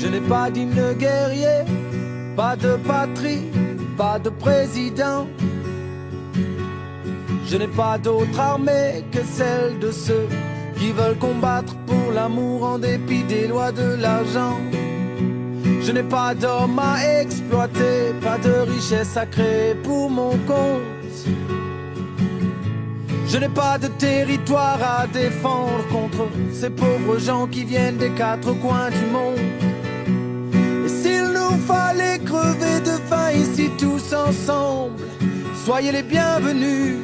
Je n'ai pas d'hymne guerrier, pas de patrie, pas de président. Je n'ai pas d'autre armée que celle de ceux qui veulent combattre pour l'amour en dépit des lois de l'argent. Je n'ai pas d'homme à exploiter, pas de richesse à créer pour mon compte. Je n'ai pas de territoire à défendre contre ces pauvres gens qui viennent des quatre coins du monde. Et s'il nous fallait crever de faim ici tous ensemble, soyez les bienvenus.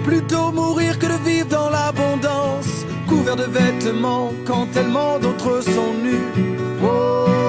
Plutôt mourir que de vivre dans l'abondance, couverts de vêtements quand tellement d'autres sont nus. Oh.